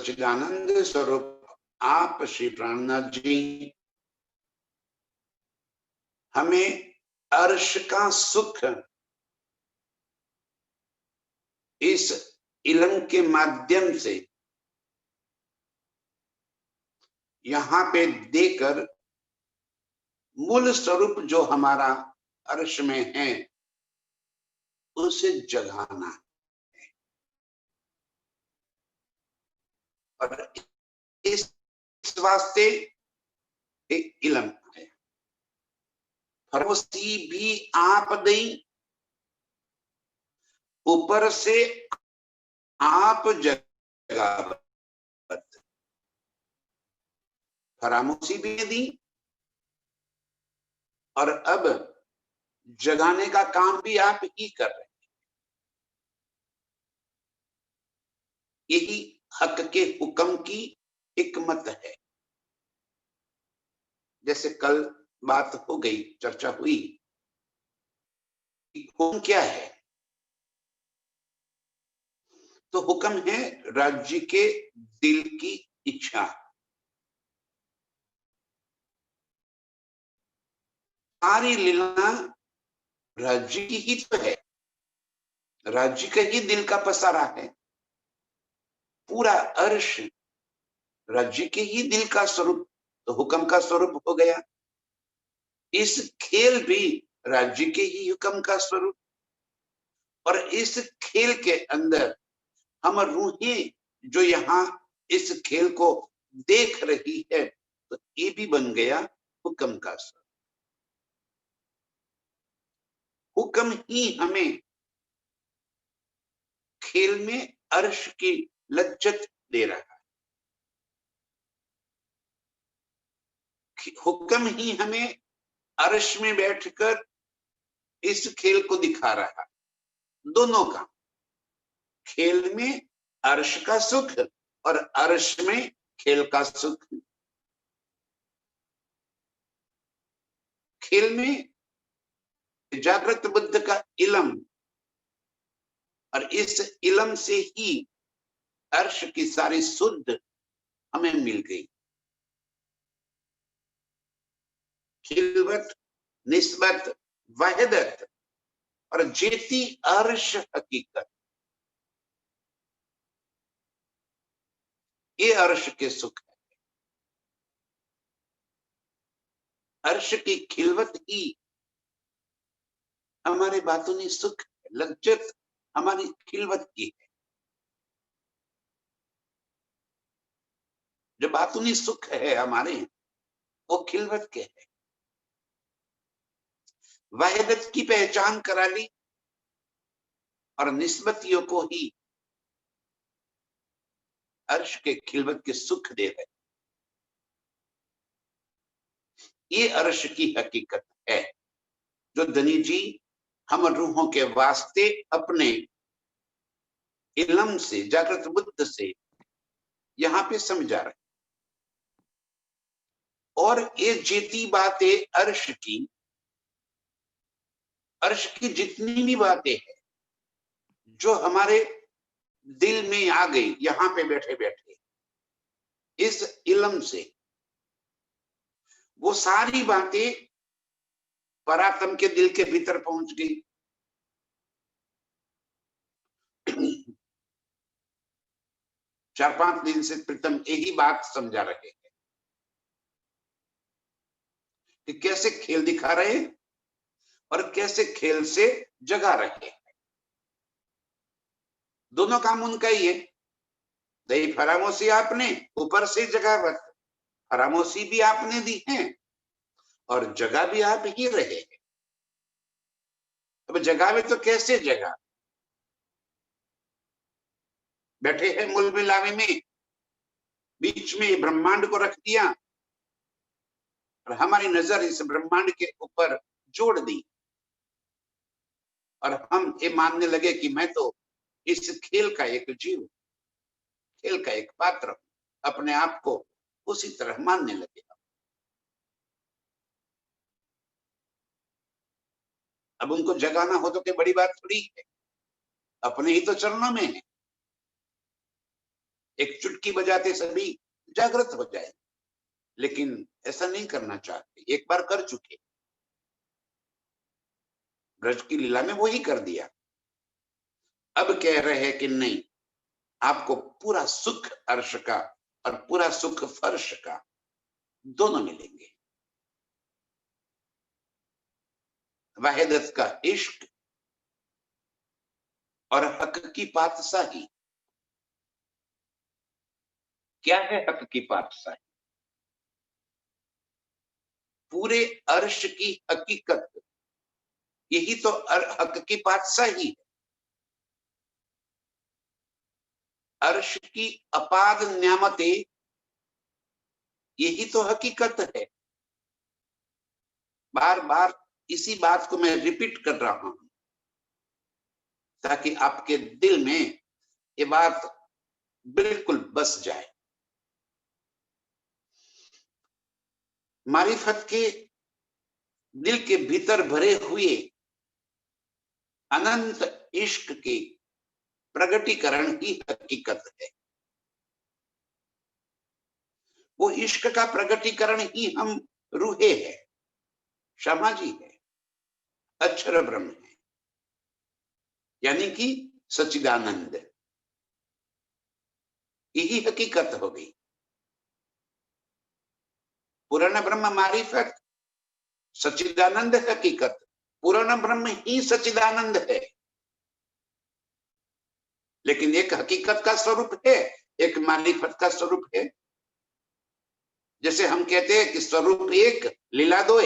सच्चिदानंद स्वरूप आप श्री प्राणनाथ जी हमें अर्श का सुख इस इलम के माध्यम से यहाँ पे देकर मूल स्वरूप जो हमारा अर्श में है उसे जगाना है। और इस वास्ते एक इलम है। फरोसी भी आप दई, ऊपर से आप जगावत। फरामोशी भी दी और अब जगाने का काम भी आप ही कर रहे हैं। यही हक के हुक्म की हिकमत है। जैसे कल बात हो गई, चर्चा हुई, हुक्म क्या है? तो हुक्म है राज्य के दिल की इच्छा। सारी लीला राज्य की ही तो है, राज्य का ही दिल का पसारा है। पूरा अर्श राज्य के ही दिल का स्वरूप, तो हुक्म का स्वरूप हो गया। इस खेल भी राज्य के ही हुक्म का स्वरूप, और इस खेल के अंदर हम रूहें जो यहाँ इस खेल को देख रही है, तो ये भी बन गया हुक्म का स्वरूप। हुक्म ही हमें खेल में अर्श की लज्जत दे रहा है। हुक्म ही हमें अर्श में बैठकर इस खेल को दिखा रहा है। दोनों का, खेल में अर्श का सुख और अर्श में खेल का सुख। खेल में जागृत बुद्ध का इलम, और इस इलम से ही अर्श की सारी शुद्ध हमें मिल गई। खिलवत, निस्बत, वहदत और जेती अर्श हकीकत, ये अर्श के सुख है। अर्श की खिलवत ही हमारे बातूनी सुख है, लज्जत हमारी खिलवत की है। जो बातूनी सुख है हमारे, वो खिलवत के है। वहदत की पहचान करा ली और निस्बतियों को ही अर्श के खिलवत के सुख दे रहे। ये अर्श की हकीकत है जो धनी जी हम रूहों के वास्ते अपने इलम से, जागृत बुद्ध से यहाँ पे समझा रहे। और ये जीती बातें अर्श की जितनी भी बातें हैं जो हमारे दिल में आ गई यहाँ पे बैठे बैठे इस इलम से, वो सारी बातें परात्म के दिल के भीतर पहुंच गई। 4-5 दिन से प्रीतम यही बात समझा रहे हैं कि कैसे खेल दिखा रहे हैं और कैसे खेल से जगा रहे हैं। दोनों काम उनका ही है। दही फरामोशी आपने, ऊपर से जगावत। फरामोशी भी आपने दी है और जगह भी आप ही रहे हैं। अब जगावे तो कैसे जगा? बैठे हैं मूल मिलावे में, बीच में ब्रह्मांड को रख दिया और हमारी नजर इस ब्रह्मांड के ऊपर जोड़ दी, और हम ये मानने लगे कि मैं तो इस खेल का एक जीव, खेल का एक पात्र हूं। अपने आप को उसी तरह मानने लगे। अब उनको जगाना हो तो क्या बड़ी बात थोड़ी है, अपने ही तो चरणों में है। एक चुटकी बजाते सभी जागृत हो जाए, लेकिन ऐसा नहीं करना चाहते। एक बार कर चुके, ब्रज की लीला में वही कर दिया। अब कह रहे हैं कि नहीं, आपको पूरा सुख अर्श का और पूरा सुख फर्श का दोनों मिलेंगे। वाहिदत का इश्क और हक की पातशाही। क्या है हक की पातशाही? पूरे अर्श की हकीकत, यही तो हक की पातशाही है। अर्श की अपाद न्यामतें, यही तो हकीकत है। बार बार इसी बात को मैं रिपीट कर रहा हूं ताकि आपके दिल में ये बात बिल्कुल बस जाए। मारिफत के दिल के भीतर भरे हुए अनंत इश्क के प्रगटीकरण ही हकीकत है। वो इश्क का प्रगटीकरण ही हम रूहे है, क्षमा जी है, अक्षर ब्रह्म है, यानी कि सच्चिदानंद। यही हकीकत हो गई। पूर्ण ब्रह्म मारिफत, सच्चिदानंद हकीकत। पूर्ण ब्रह्म ही सच्चिदानंद है, लेकिन एक हकीकत का स्वरूप है, एक मारिफत का स्वरूप है। जैसे हम कहते हैं कि स्वरूप एक लीला दो,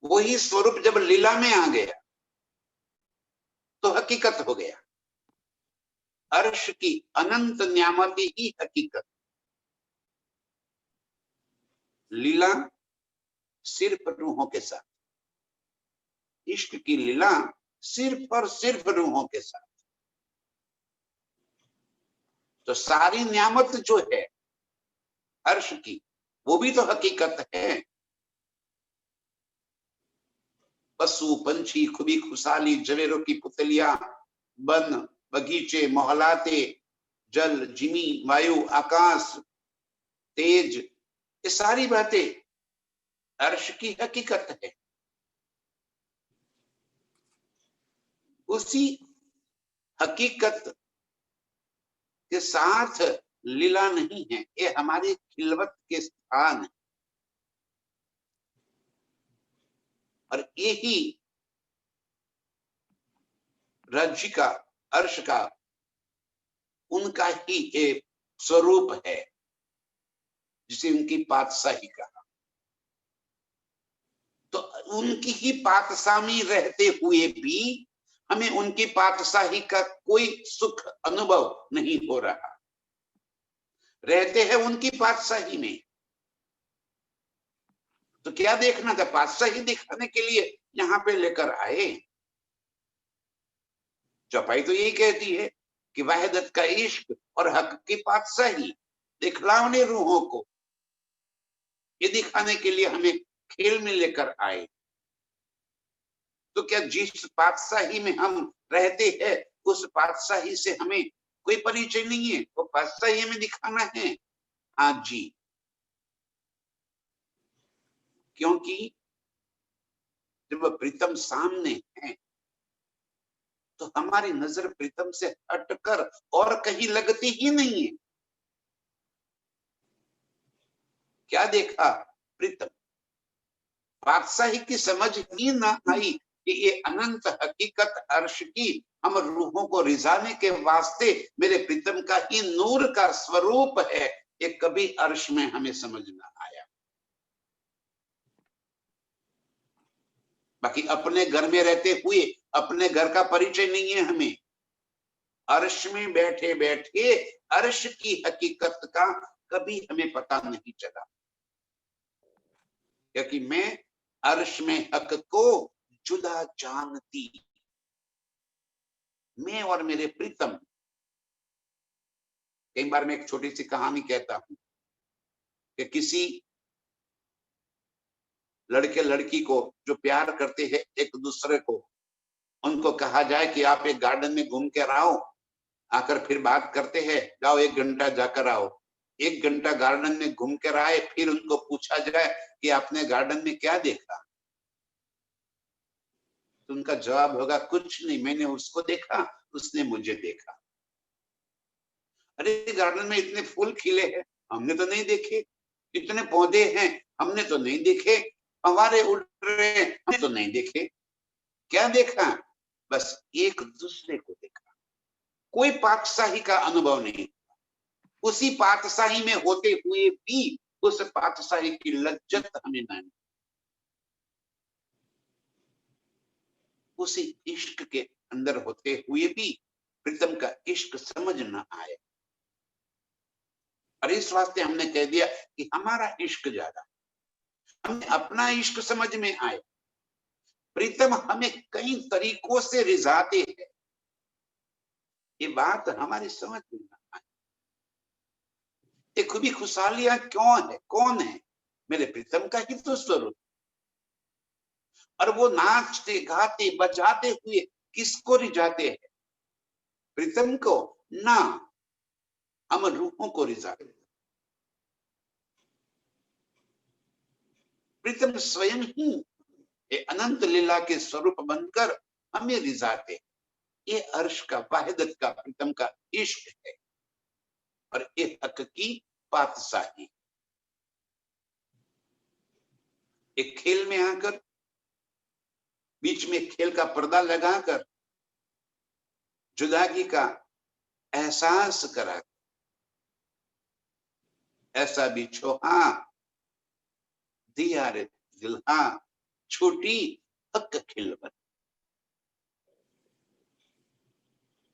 वही स्वरूप जब लीला में आ गया तो हकीकत हो गया। अर्श की अनंत न्यामती ही हकीकत। लीला सिर्फ रूहों के साथ, इश्क की लीला सिर्फ और सिर्फ रूहों के साथ। तो सारी न्यामत जो है अर्श की, वो भी तो हकीकत है। पशु पंछी, खुबी खुशाली, जवेरों की पुतलियां, वन बगीचे, मोहलाते, जल, जिमी, वायु, आकाश, तेज, ये सारी बातें अर्श की हकीकत है। उसी हकीकत के साथ लीला नहीं है, ये हमारी खिलवत के स्थान है। और यही राज्य का, अर्श का, उनका ही एक स्वरूप है, जिसे उनकी पातशाही कहा। तो उनकी ही पातशाही रहते हुए भी हमें उनकी पातशाही का कोई सुख अनुभव नहीं हो रहा। रहते हैं उनकी पातशाही में, तो क्या देखना था? पातशाही दिखाने के लिए यहाँ पे लेकर आए। चौपाई तो यही कहती है कि वाहिदत का इश्क और हक की पातशाही, दिखलावने रूहों को, ये दिखाने के लिए हमें खेल में लेकर आए। तो क्या जिस पातशाही में हम रहते हैं उस पातशाही से हमें कोई परिचय नहीं है? वो पातशाही हमें दिखाना है। हाँ जी, क्योंकि जब प्रीतम सामने है तो हमारी नजर प्रीतम से हटकर और कहीं लगती ही नहीं है। क्या देखा? प्रीतम। बादशाही की समझ ही ना आई कि ये अनंत हकीकत अर्श की हम रूहों को रिझाने के वास्ते मेरे प्रीतम का ही नूर का स्वरूप है, ये कभी अर्श में हमें समझ ना आया। बाकी अपने घर में रहते हुए अपने घर का परिचय नहीं है हमें। अर्श में बैठे बैठे अर्श की हकीकत का कभी हमें पता नहीं चला, क्योंकि मैं अर्श में हक को जुदा जानती। मैं और मेरे प्रीतम। कई बार मैं एक छोटी सी कहानी कहता हूं कि किसी लड़के लड़की को जो प्यार करते हैं एक दूसरे को, उनको कहा जाए कि आप एक गार्डन में घूम कर आओ, आकर फिर बात करते हैं, जाओ 1 घंटा जाकर आओ। 1 घंटा गार्डन में घूम कर आए, फिर उनको पूछा जाए कि आपने गार्डन में क्या देखा, तो उनका जवाब होगा कुछ नहीं, मैंने उसको देखा, उसने मुझे देखा। अरे गार्डन में इतने फूल खिले हैं, हमने तो नहीं देखे। इतने पौधे हैं, हमने तो नहीं देखे। हमारे उड़ रहे हैं, हमने तो नहीं देखे। क्या देखा? बस एक दूसरे को देखा। कोई पातशाही का अनुभव नहीं। उसी पातशाही में होते हुए भी उस पातशाही की लज्जत हमें न, उसी इश्क के अंदर होते हुए भी प्रीतम का इश्क समझ न आए। और इस वास्ते हमने कह दिया कि हमारा इश्क ज्यादा, हमें अपना इश्क समझ में आए। प्रीतम हमें कई तरीकों से रिझाते हैं, ये बात हमारी समझ में न आए। ये खुदी खुशहालियां क्यों है, कौन है? मेरे प्रीतम का ही तो स्वरूप। और वो नाचते गाते बजाते हुए किसको रिझाते हैं? प्रीतम को ना, हम रूहों को रिझाते हैं। प्रीतम स्वयं ही अनंत लीला के स्वरूप बनकर हमें रिझाते। ये अर्श का, वाहिदत का, प्रीतम का इश्क है। और ये हक की पातशाही। एक खेल में आकर, बीच में खेल का पर्दा लगाकर जुदागी का एहसास करा, ऐसा भी छोहा दिया रे दिल्हा, छोटी हक खिलवत।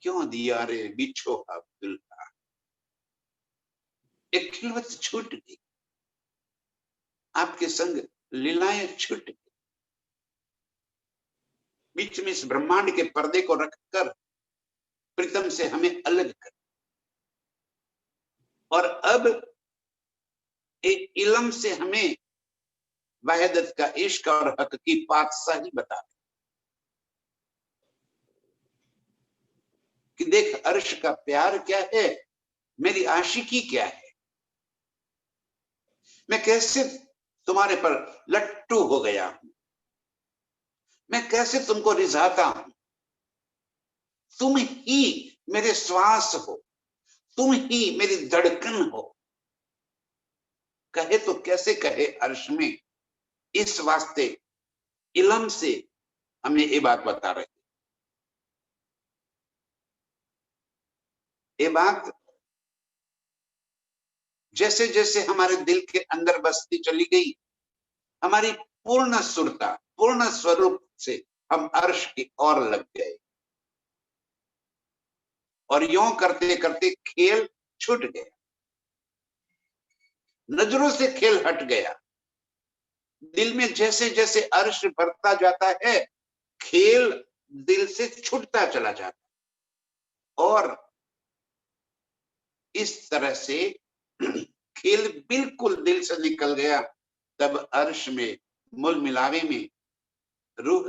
क्यों दिया रे बिछोहा दिल्हा? एक खिलवत छूट गई, आपके संग लीलाएं छूट गई। बीच में इस ब्रह्मांड के पर्दे को रखकर प्रीतम से हमें अलग कर, और अब एक इलम से हमें वाहिदत का इश्क और हक की पातशाही बता दे कि देख अर्श का प्यार क्या है, मेरी आशिकी क्या है, मैं कैसे तुम्हारे पर लट्टू हो गया हूं, मैं कैसे तुमको रिझाता हूं। तुम ही मेरे श्वास हो, तुम ही मेरी धड़कन हो। कहे तो कैसे कहे अर्श में, इस वास्ते इलम से हमें ये बात बता रहे। ये बात जैसे जैसे हमारे दिल के अंदर बसती चली गई, हमारी पूर्ण सुरता, पूर्ण स्वरूप से हम अर्श की ओर लग गए। और यूं करते करते खेल छूट गया, नजरों से खेल हट गया। दिल में जैसे जैसे अर्श बढ़ता जाता है, खेल दिल से छूटता चला जाता है। और इस तरह से खेल बिल्कुल दिल से निकल गया। तब अर्श में, मूल मिलावे में रूह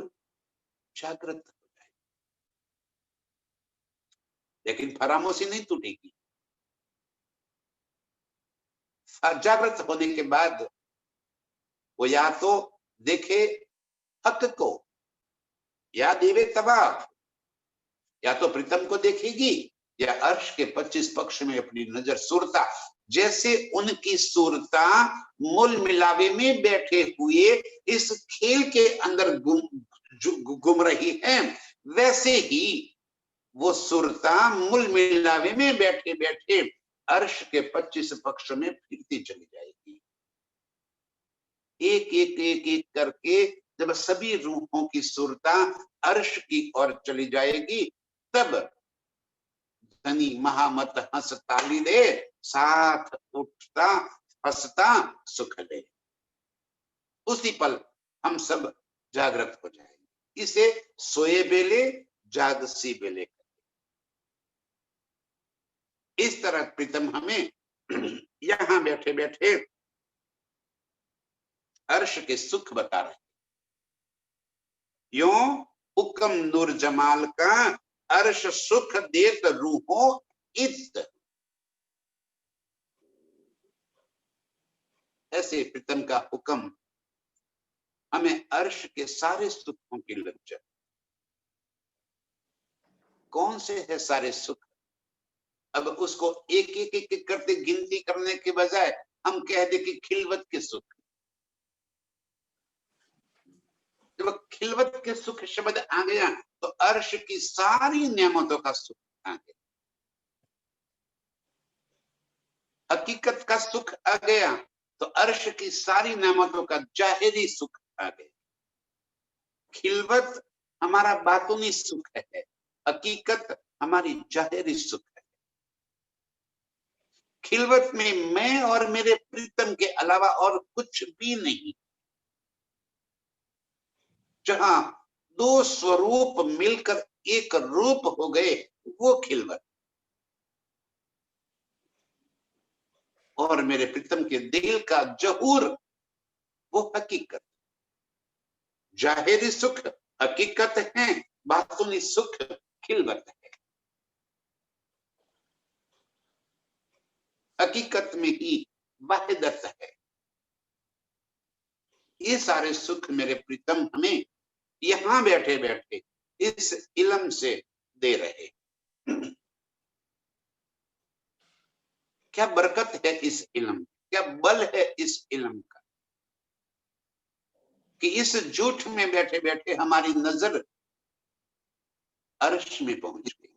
जागृत हो जाए, लेकिन फरामोशी नहीं टूटेगी। जागृत होने के बाद वो या तो देखे हक को, या देवे तबाह, या तो प्रीतम को देखेगी, या अर्श के 25 पक्ष में अपनी नजर सुरता। जैसे उनकी सुरता मूल मिलावे में बैठे हुए इस खेल के अंदर घूम रही है, वैसे ही वो सुरता मूल मिलावे में बैठे बैठे अर्श के 25 पक्ष में फिरती चली जाएगी। एक एक एक एक करके जब सभी रूहों की सुरता अर्श की ओर चली जाएगी, तब धनी महामत हंस ताली दे, साथ उठता हंसता सुख ले। उसी पल हम सब जागृत हो जाएंगे। इसे सोए बेले जागसी बेले। इस तरह प्रीतम हमें यहां बैठे बैठे अर्श के सुख बता रहे। यूं हुक्म नूर जमाल का अर्श सुख देत रूहो इत। ऐसे प्रीतम का हुक्म हमें अर्श के सारे सुखों की लज्जत। कौन से है सारे सुख? अब उसको एक एक एक करते गिनती करने के बजाय हम कह दे कि खिलवत के सुख। जब खिलवत के सुख शब्द आ गया तो अर्श की सारी नियामतों का सुख आ गया। हकीकत का सुख आ गया तो अर्श की सारी नेमतों का जाहिरी सुख आ गया। खिलवत हमारा बातूनी सुख है, हकीकत हमारी जाहिरी सुख है। खिलवत में मैं और मेरे प्रीतम के अलावा और कुछ भी नहीं। जहां दो स्वरूप मिलकर एक रूप हो गए वो खिलवत। और मेरे प्रीतम के दिल का जहूर वो हकीकत। जाहिरी सुख हकीकत है, बातूनी सुख खिलवत है। हकीकत में ही वाहिदत है। ये सारे सुख मेरे प्रीतम हमें यहां बैठे बैठे इस इल्म से दे रहे। क्या बरकत है इस इल्म, क्या बल है इस इल्म का कि इस झूठ में बैठे बैठे हमारी नजर अर्श में पहुंच गई।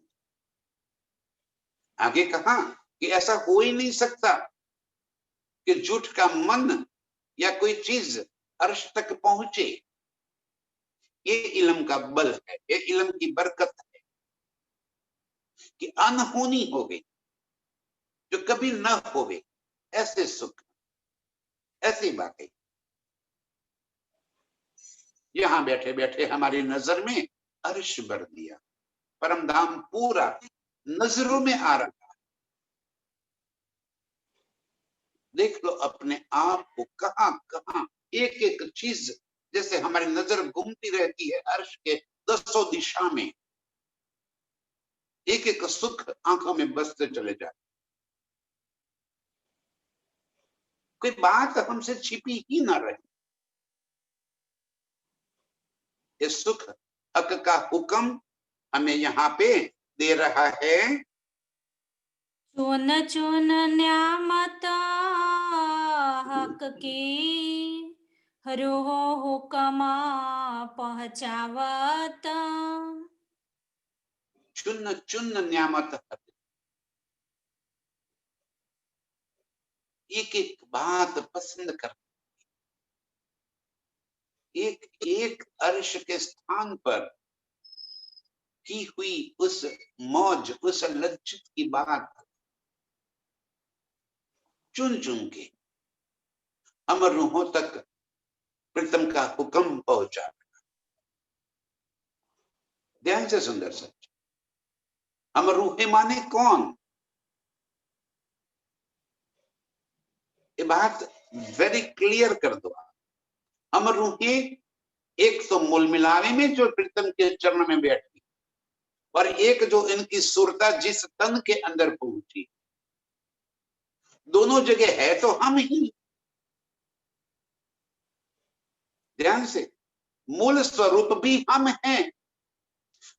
आगे कहा कि ऐसा हो ही नहीं सकता कि झूठ का मन या कोई चीज अर्श तक पहुंचे। ये इल्म का बल है, ये इल्म की बरकत है कि अनहोनी हो गई जो कभी न होवे। ऐसे सुख, ऐसी बातें यहां बैठे बैठे हमारी नजर में अर्श भर दिया। परम धाम पूरा नजरों में आ रहा। देख लो अपने आप को, कहां कहां एक एक चीज जैसे हमारी नजर घूमती रहती है अर्श के दसों दिशा में। एक एक सुख आंखों में बसते चले जाए। कोई बात हमसे छिपी ही ना रहे। ये सुख हक का हुक्म हमें यहाँ पे दे रहा है। चुन चुन न्यामत हक की रोह हुक्मा पहुंचावत। चुन चुन न्यामत हक। एक एक बात पसंद कर, एक एक अर्श के स्थान पर की हुई उस मौज, उस लज्जत की बात चुन चुन के अमर रूहों तक प्रीतम का हुक्म पहुंचा। ध्यान से सुंदर सच। अमर रूहें माने कौन? ये बात वेरी क्लियर कर दो। अमर रूहें एक तो मूल मिलावे में जो प्रीतम के चरण में बैठी, और एक जो इनकी सुरता जिस तन के अंदर पहुंची। दोनों जगह है तो हम ही। ध्यान से, मूल स्वरूप भी हम हैं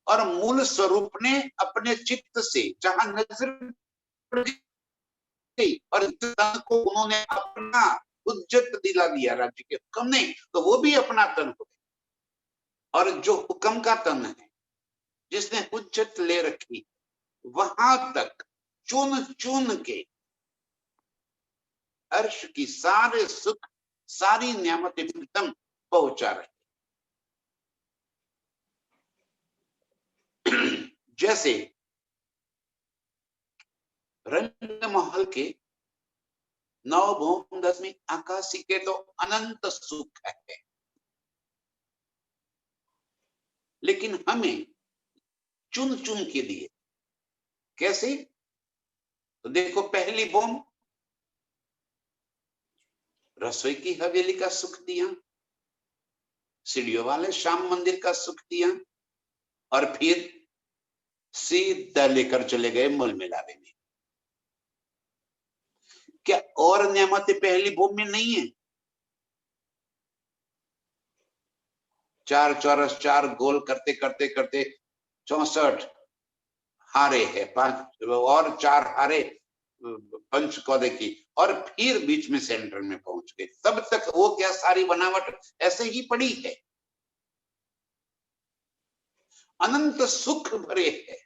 और मूल स्वरूप ने अपने चित्त से जहां नजर गई और तन को उन्होंने अपना हुज्जत दिला दिया राज्य के हुक्म ने, तो वो भी अपना तन हो गए। और जो हुक्म का तन है जिसने हुज्जत ले रखी, वहां तक चुन चुन के अर्श की सारे सुख, सारी नियामतें प्रीतम पहुंचा रहे। जैसे रंग महल के 9 भौम 10वीं आकाशी के तो अनंत सुख है, लेकिन हमें चुन चुन के दिए। कैसे? तो देखो, पहली भौम रसोई की हवेली का सुख दिया, सीढ़ियों वाले श्याम मंदिर का सुख दिया, और फिर सीधा लेकर चले गए मूल मिलावे में। क्या और नेमतें पहली भूमि में नहीं है? 4 चौरस 4 गोल करते करते करते 64 हारे है, 5 और 4 हारे पंचकौदे की, और फिर बीच में सेंटर में पहुंच गए। तब तक वो क्या सारी बनावट ऐसे ही पड़ी है, अनंत सुख भरे है।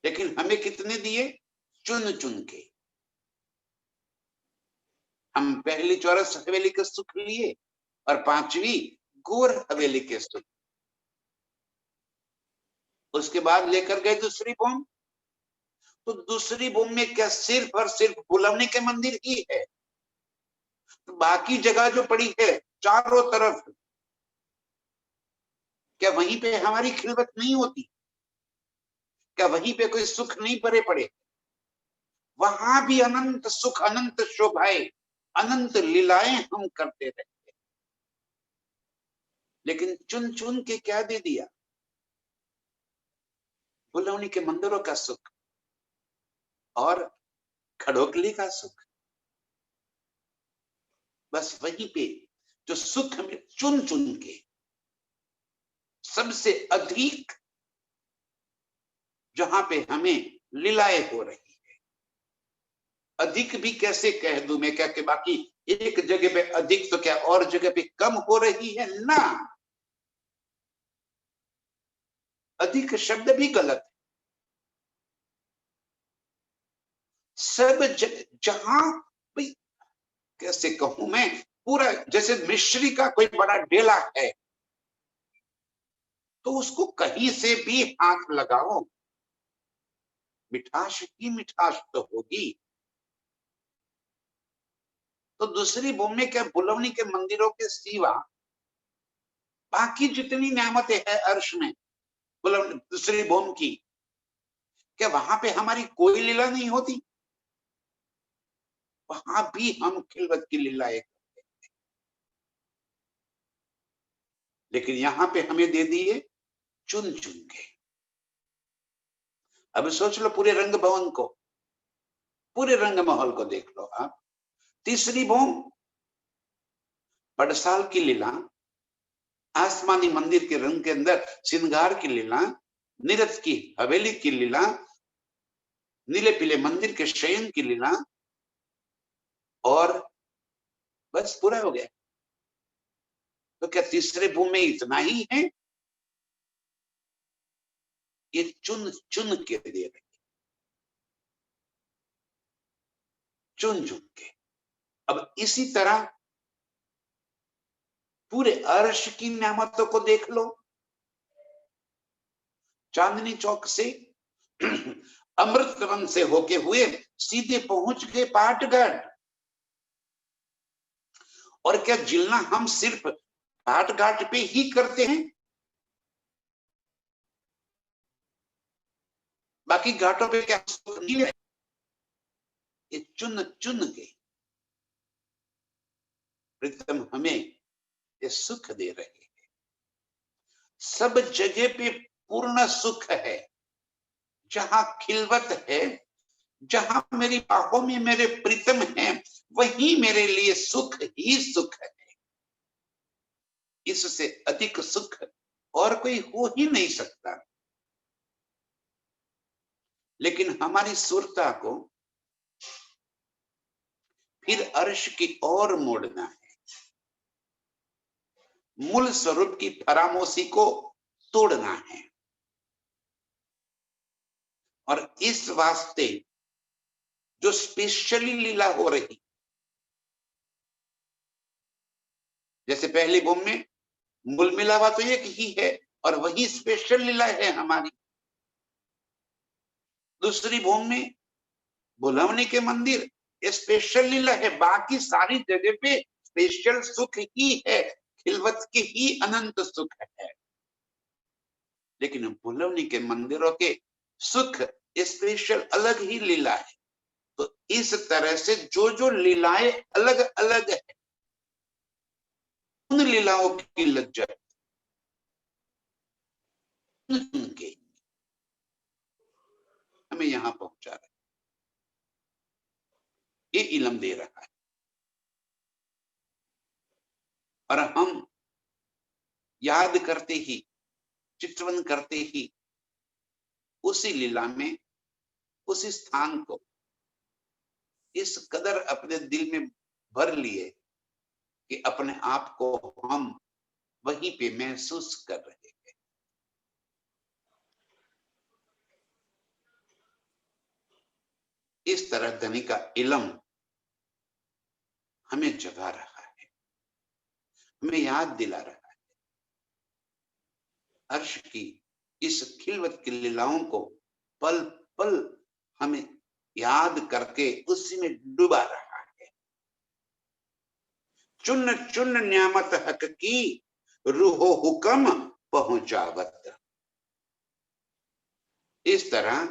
लेकिन हमें कितने दिए? चुन चुन के। हम पहली चौरस हवेली के सुख लिए और 5वीं गोर हवेली के सुख। उसके बाद लेकर गए दूसरी भूमि, तो दूसरी भूमि में क्या सिर्फ और सिर्फ बुलवनी के मंदिर ही है? तो बाकी जगह जो पड़ी है चारों तरफ, क्या वहीं पे हमारी खिलवत नहीं होती? क्या वहीं पे कोई सुख नहीं भरे पड़े? वहां भी अनंत सुख, अनंत शोभाएं, अनंत लीलाएं हम करते रहे। लेकिन चुन चुन के क्या दे दिया? बुलवनी के मंदिरों का सुख और खड़ोकली का सुख। बस वहीं पे जो सुख हमें चुन चुन के सबसे अधिक, जहां पे हमें लीलाएं हो रही है। अधिक भी कैसे कह दूं मैं, क्या कि बाकी एक जगह पे अधिक तो क्या और जगह पे कम हो रही है ना? अधिक शब्द भी गलत है। सब जहां भाई, कैसे कहूं मैं, पूरा जैसे मिश्री का कोई बड़ा डेला है तो उसको कहीं से भी हाथ लगाओ, मिठास ही मिठास तो होगी। तो दूसरी भूमि में क्या बुलवनी के मंदिरों के सिवा बाकी जितनी नेमतें हैं अर्श में, दूसरी भूमि की, क्या वहां पे हमारी कोई लीला नहीं होती? वहां भी हम खिलवत की लीलाएं करते हैं। लेकिन यहां पे हमें दे दिए चुन चुन के। अब सोच लो पूरे रंग भवन को, पूरे रंग महल को देख लो आप। तीसरी भूमि बड़साल की लीला, आसमानी मंदिर के रंग के अंदर श्रृंगार की लीला, नीरज की हवेली की लीला, नीले पीले मंदिर के शयन की लीला, और बस पूरा हो गया। तो क्या तीसरे भूमि में इतना ही है? ये चुन चुन के दे रहे, चुन चुन के। अब इसी तरह पूरे अर्श की नेमतों को देख लो। चांदनी चौक से अमृत वन से होके हुए सीधे पहुंच गए पाटघाट। और क्या जिलना हम सिर्फ पाटघाट पे ही करते हैं? बाकी घाटों पे क्या नहीं है? ये चुन चुन के प्रीतम हमें ये सुख दे रहे हैं। सब जगह पे पूर्ण सुख है। जहां खिलवत है, जहां मेरी बाहों में मेरे प्रीतम हैं, वही मेरे लिए सुख ही सुख है। इससे अधिक सुख और कोई हो ही नहीं सकता। लेकिन हमारी सुरता को फिर अर्श की ओर मोड़ना है। मूल स्वरूप की फरामोशी को तोड़ना है। और इस वास्ते जो स्पेशली लीला हो रही, जैसे पहली भूमि में मूल मिलावा तो एक ही है और वही स्पेशल लीला है हमारी। दूसरी भूमि में बुलवनी के मंदिर स्पेशल लीला है, बाकी सारी जगह पे स्पेशल सुख ही है, खिलवत के ही अनंत सुख है। लेकिन बुलवनी के मंदिरों के सुख स्पेशल अलग ही लीला है। तो इस तरह से जो जो लीलाएं अलग अलग है, उन लीलाओं की लज्जत उनके हमें यहां पहुंचा रहा है, ये इलम दे रहा है। और हम याद करते ही, चित्रवन करते ही उसी लीला में, उसी स्थान को इस कदर अपने दिल में भर लिए कि अपने आप को हम वहीं पे महसूस कर रहे हैं। इस तरह धनी का इलम हमें जगा रहा है, हमें याद दिला रहा है अर्श की इस खिलवत की लीलाओं को, पल पल हमें याद करके उसी में डुबा रहा है। चुन चुन न्यामत हक की रूहो हुक्म पहुंचावत। इस तरह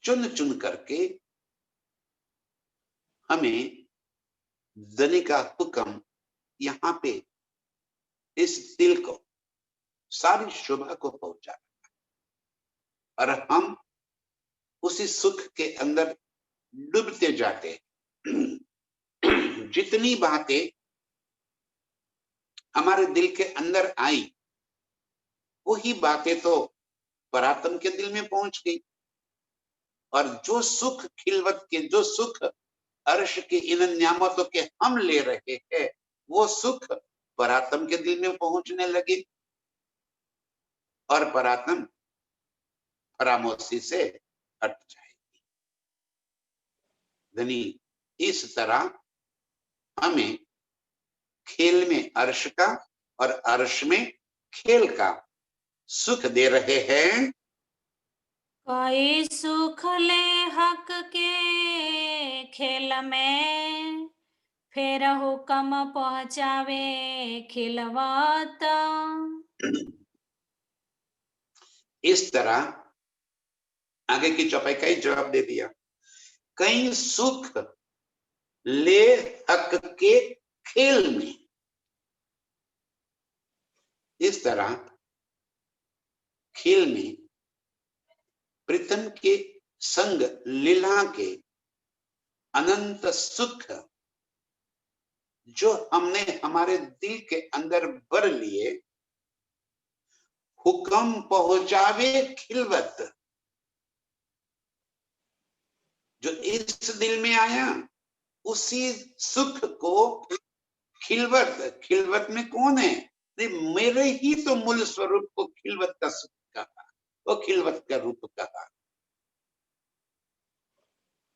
चुन चुन करके हमें धनी का हुक्म यहाँ पे इस दिल को, सारी शोभा को पहुंचा, और हम उसी सुख के अंदर डूबते जाते हैं। जितनी बातें हमारे दिल के अंदर आई, वही बातें तो परात्म के दिल में पहुंच गई। और जो सुख खिलवत के, जो सुख अर्श के इन नियामतों के हम ले रहे हैं, वो सुख परात्म के दिल में पहुंचने लगे, और परात्म फरामोशी से हट जाएगी। धनी इस तरह हमें खेल में अर्श का और अर्श में खेल का सुख दे रहे हैं। कई सुख ले हक के खेल में, फिर हुक्म पहुंचावे खिलवत। इस तरह आगे की चौपाई का ही जवाब दे दिया। कई सुख ले हक के खेल में, इस तरह खेल में प्रीतम के संग लीला के अनंत सुख जो हमने हमारे दिल के अंदर भर लिए, हुक्म पहुंचावे खिलवत। जो इस दिल में आया, उसी सुख को खिलवत, खिलवत में कौन है? मेरे ही तो मूल स्वरूप को खिलवत का सुख कहा, वो खिलवत का रूप कहा।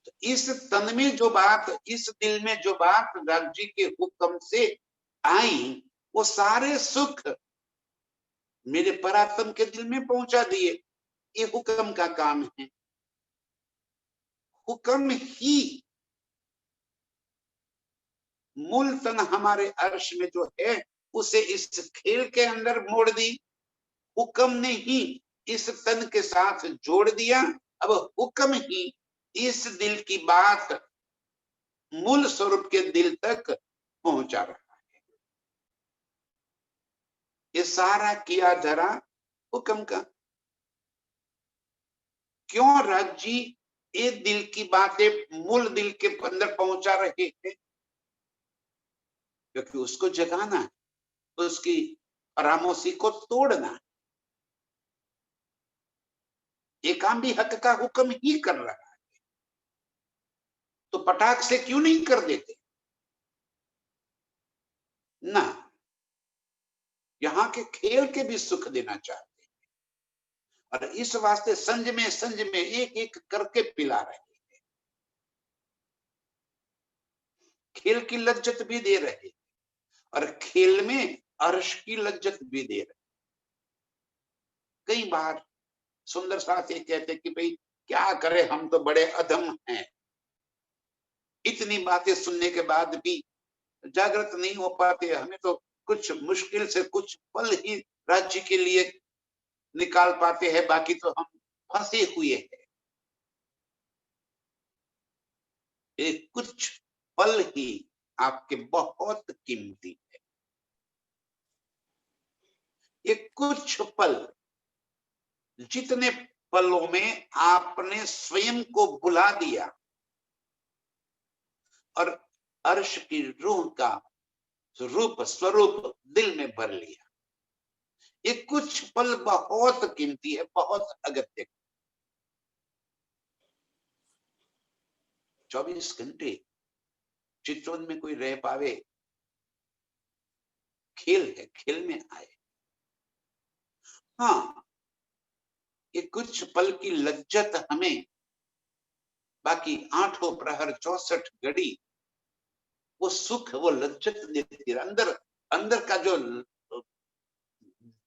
तो इस तन में जो बात, इस दिल में जो बात राग जी के हुक्म से आई, वो सारे सुख मेरे परात्म के दिल में पहुंचा दिए। ये हुक्म का काम है। हुक्म ही मूल तन हमारे अर्श में जो है, उसे इस खेल के अंदर मोड़ दी। हुक्म ने ही इस तन के साथ जोड़ दिया। अब हुक्म ही इस दिल की बात मूल स्वरूप के दिल तक पहुंचा रहा है। ये सारा किया धरा हुक्म का। क्यों राज जी ये दिल की बातें मूल दिल के अंदर पहुंचा रहे हैं? क्योंकि उसको जगाना है, उसकी फरामोशी को तोड़ना है। ये काम भी हक का हुक्म ही कर रहा है, तो पटाख से क्यों नहीं कर देते ना? यहाँ के खेल के भी सुख देना चाहते हैं, और इस वास्ते संज में एक एक करके पिला रहे हैं। खेल की लज्जत भी दे रहे, और खेल में अर्श की लज्जत भी दे रहे। कई बार सुंदर साथ ये कहते कि भाई क्या करे, हम तो बड़े अधम हैं, इतनी बातें सुनने के बाद भी जागृत नहीं हो पाते, हमें तो कुछ मुश्किल से कुछ पल ही राज्य के लिए निकाल पाते हैं, बाकी तो हम फंसे हुए हैं। ये कुछ पल ही आपके बहुत कीमती है। ये कुछ पल, जितने पलों में आपने स्वयं को बुला दिया और अर्श की रूह का रूप स्वरूप दिल में भर लिया। ये कुछ पल बहुत कीमती है, बहुत अगत्य। 24 घंटे चितवन में कोई रह पावे? खेल है, खेल में आए। हाँ, ये कुछ पल की लज्जत हमें बाकी 8 प्रहर 64 घड़ी वो सुख वो लज्जत देती है। अंदर अंदर का जो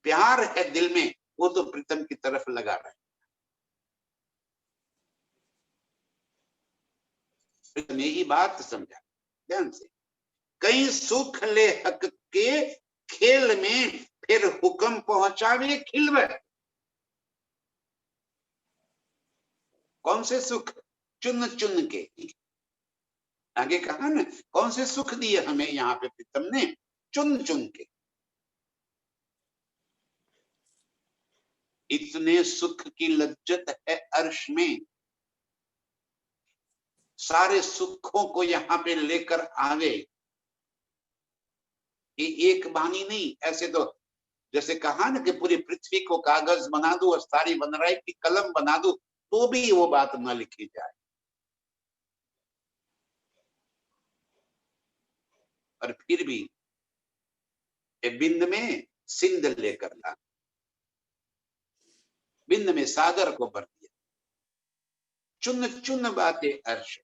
प्यार है दिल में वो तो प्रीतम की तरफ लगा रहा है। प्रीतम यही बात समझा ध्यान से। कई सुख ले हक के खेल में फिर हुक्म पहुंचावे खिलवत। कौन से सुख? चुन चुन के। आगे कहा ना कौन से सुख दिए हमें यहाँ पे प्रीतम ने? चुन चुन के। इतने सुख की लज्जत है अर्श में, सारे सुखों को यहाँ पे लेकर आवे। ये एक बानी नहीं, ऐसे तो जैसे कहा ना कि पूरी पृथ्वी को कागज बना दो और सारी वनराई की कलम बना दो तो भी वो बात न लिखी जाए। और फिर भी बिंद में सिंध लेकर ला, बिंद में सागर को भर दिया। चुन चुन बातें अर्श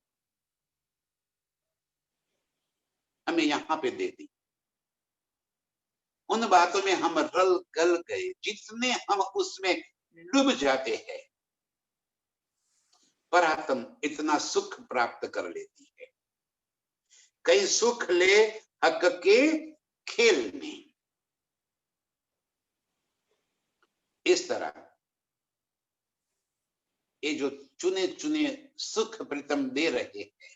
हमें यहाँ पे दे दी। उन बातों में हम रल गल गए, जितने हम उसमें डूब जाते हैं परात्म इतना सुख प्राप्त कर लेती है। कई सुख ले हक के खेल में। इस तरह ये जो चुने चुने सुख प्रीतम दे रहे हैं,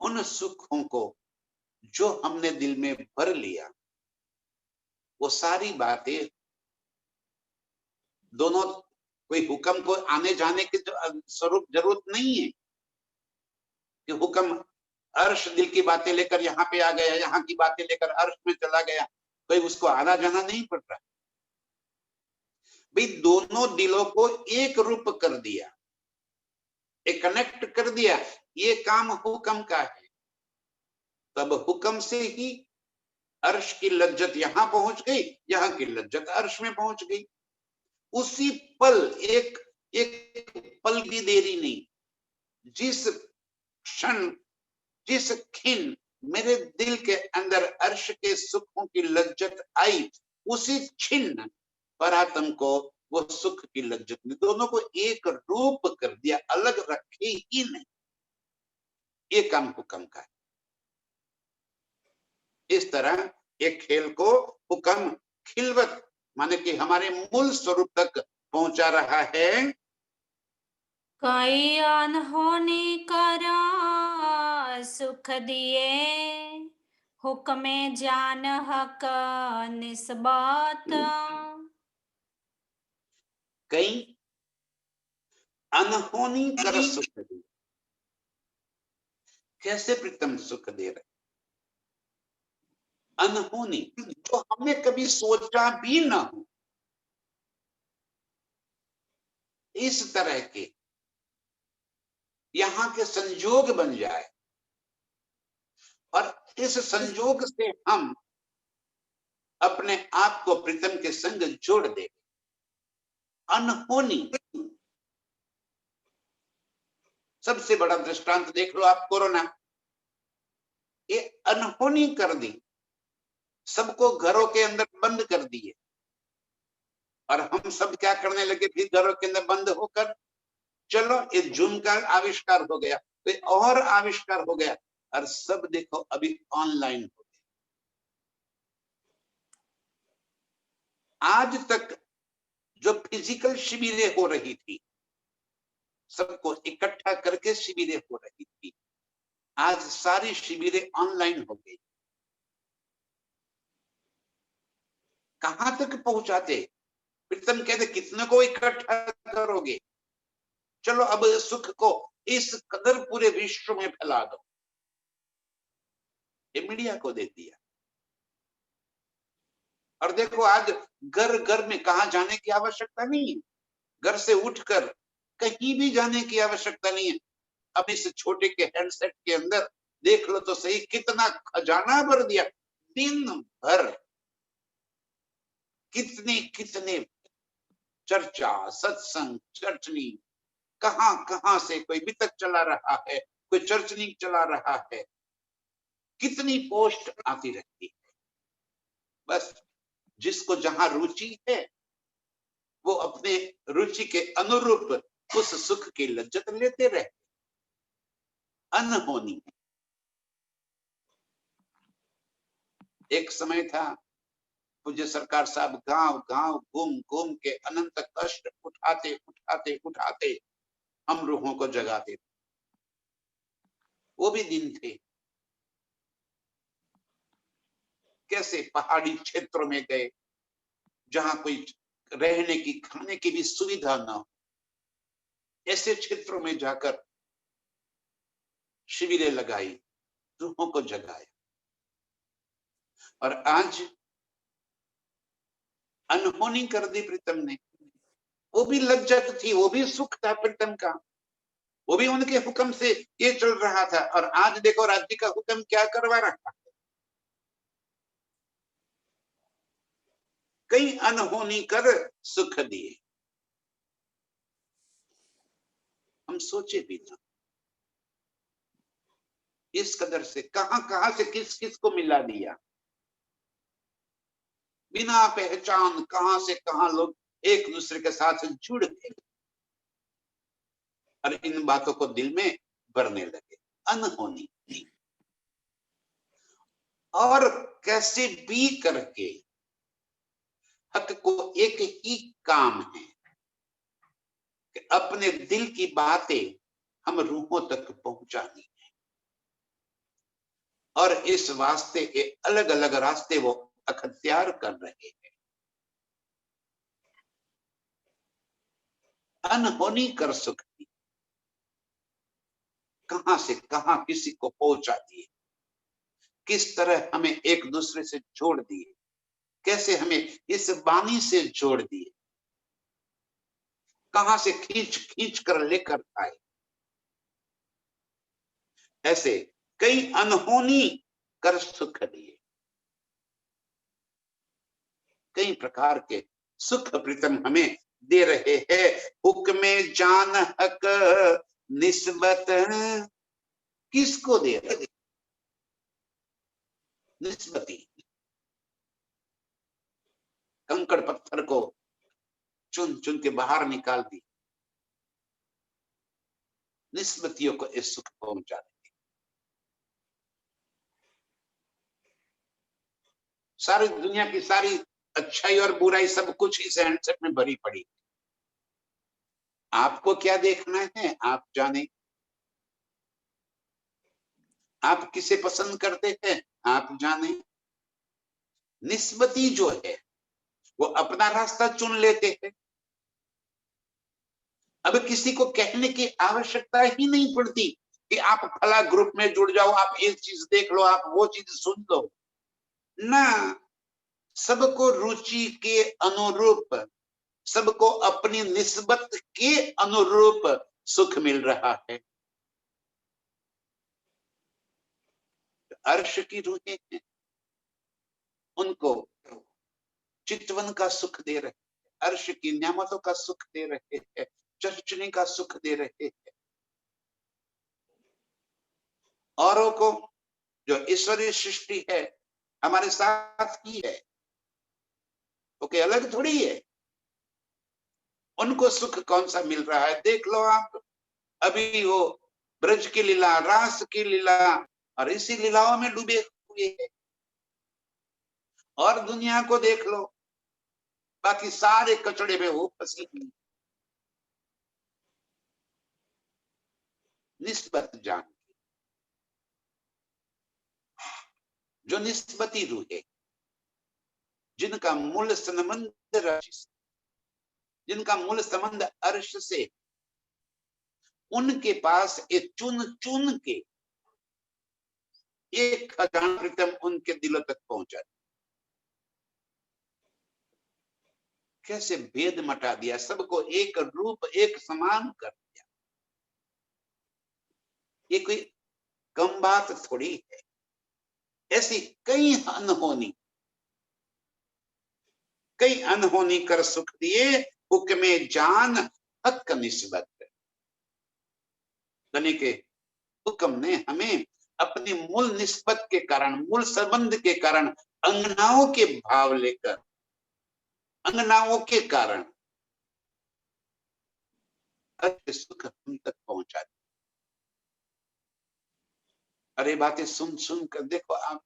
उन सुखों को जो हमने दिल में भर लिया, वो सारी बातें दोनों कोई हुक्म को आने जाने की स्वरूप जरूरत नहीं है कि हुक्म अर्श दिल की बातें लेकर यहाँ पे आ गया, यहाँ की बातें लेकर अर्श में चला गया, कोई उसको आना जाना नहीं पड़ रहा। भाई दोनों दिलों को एक रूप कर दिया, एक कनेक्ट कर दिया। ये काम हुक्म का है। तब हुक्म से ही अर्श की लज्जत यहां पहुंच गई, यहां की लज्जत अर्श में पहुंच गई। उसी पल एक एक पल की देरी नहीं, जिस क्षण जिस खिन मेरे दिल के अंदर अर्श के सुखों की लज्जत आई, उसी छिन्न परात्म को वो सुख की लज्जत ने दोनों को एक रूप कर दिया, अलग रखे ही नहीं। ये काम हुक्म का है। इस तरह एक खेल को हुक्म खिलवत माने कि हमारे मूल स्वरूप तक पहुंचा रहा है। कई अनहोनी करा सुख दिए, हुक्मे जान हक निस्बत। कई अनहोनी कर सुख दी। कैसे प्रीतम सुख दे रहे? अनहोनी जो हमने कभी सोचा भी ना हो, इस तरह के यहाँ के संयोग बन जाए और इस संयोग से हम अपने आप को प्रीतम के संग जोड़ दे। अनहोनी सबसे बड़ा दृष्टांत देख लो आप, कोरोना। ये अनहोनी कर दी, सबको घरों के अंदर बंद कर दिए और हम सब क्या करने लगे फिर घरों के अंदर बंद होकर? चलो ये जूम का आविष्कार हो गया, तो और आविष्कार हो गया और सब देखो अभी ऑनलाइन हो गया। आज तक जो फिजिकल शिविरें हो रही थी, सबको इकट्ठा करके शिविरें हो रही थी, आज सारी शिविरें ऑनलाइन हो गई। कहां तक पहुंचाते? प्रीतम कहते कितने को इकट्ठा करोगे, चलो अब सुख को इस कदर पूरे विश्व में फैला दो। ये मीडिया को दे दिया। और देखो आज घर घर में कहां जाने की आवश्यकता नहीं है, घर से उठकर कहीं भी जाने की आवश्यकता नहीं है। अब इस छोटे के हैंडसेट के अंदर देख लो तो सही, कितना खजाना भर दिया। दिन भर कितने कितने चर्चा, सत्संग, चर्चनी, कहां कहां से कोई बितक चला रहा है, कोई चर्चनी चला रहा है, कितनी पोस्ट आती रहती है। बस जिसको जहां रुचि है वो अपने रुचि के अनुरूप उस सुख की लज्जत लेते रहे। अनहोनी। एक समय था पूज्य सरकार साहब गांव गांव घूम घूम के अनंत कष्ट उठाते उठाते उठाते हम रूहों को जगाते थे। वो भी दिन थे। कैसे पहाड़ी क्षेत्रों में गए जहां कोई रहने की खाने की भी सुविधा ना हो, ऐसे क्षेत्रों में जाकर शिविरें लगाई, रूहों को जगाया। और आज अनहोनी कर दी प्रीतम ने। वो भी लज्जत थी, वो भी सुख था प्रीतम का, वो भी उनके हुक्म से ये चल रहा था। और आज देखो राज्य का हुक्म क्या करवा रहा है। कई अनहोनी कर सुख दिए, हम सोचे भी ना। इस कदर से कहां कहां से किस किस को मिला दिया, बिना पहचान कहां से कहां लोग एक दूसरे के साथ जुड़ गए और इन बातों को दिल में भरने लगे। अनहोनी। और कैसे भी करके हक को एक ही काम है कि अपने दिल की बातें हम रूहों तक पहुंचानी है। और इस वास्ते के अलग अलग रास्ते वो अख्तियार कर रहे हैं। अनहोनी कर सुख दी, कहां से कहां किसी को पहुंचा दिए, किस तरह हमें एक दूसरे से जोड़ दिए, कैसे हमें इस वाणी से जोड़ दिए, कहां से खींच खींच कर लेकर आए। ऐसे कई अनहोनी कर सुख दिए। कई प्रकार के सुख प्रीतम हमें दे रहे हैं। हुक्मे जान हक निस्बत किसको दे रहे? निस्बती। कंकड़ पत्थर को चुन चुन के बाहर निकाल दी, निस्बतियों को इस सुख पहुंचा देंगे। सारी दुनिया की सारी अच्छाई और बुराई सब कुछ इस हैंडसेट में भरी पड़ी। आपको क्या देखना है आप जाने, आप किसे पसंद करते हैं आप जाने। निस्बती जो है वो अपना रास्ता चुन लेते हैं। अब किसी को कहने की आवश्यकता ही नहीं पड़ती कि आप फला ग्रुप में जुड़ जाओ, आप ये चीज देख लो, आप वो चीज सुन लो ना। सबको रुचि के अनुरूप, सबको अपनी निस्बत के अनुरूप सुख मिल रहा है। अर्श की रूहें हैं, उनको चितवन का सुख दे रहे हैं, अर्श की नियामतों का सुख दे रहे हैं, चर्चनी का सुख दे रहे हैं। औरों को जो ईश्वरीय सृष्टि है हमारे साथ ही है, ओके अलग थोड़ी है। उनको सुख कौन सा मिल रहा है देख लो आप। अभी वो ब्रज की लीला, रास की लीला और इसी लीलाओं में डूबे हुए हैं। और दुनिया को देख लो, बाकी सारे कचड़े में वो फंसी हुई। निस्बत जान, जो निस्बती रूह है, जिनका मूल संबंध राशि से, जिनका मूल संबंध अर्श से, उनके पास एक चुन चुन के एक खजाना प्रीतम उनके दिलों तक पहुंचा। कैसे भेद मटा दिया, सबको एक रूप एक समान कर दिया। ये कोई कम बात थोड़ी है। ऐसी कई अनहोनी कर सुख दिए, हुक्मे जान हक निस्बत। यानी के हुक्म ने हमें अपनी मूल निस्बत के कारण, मूल संबंध के कारण, अंगनाओं के भाव लेकर, अंगनाओं के कारण सुख हम तक पहुंचा दिया। अरे बातें सुन सुन कर देखो आप,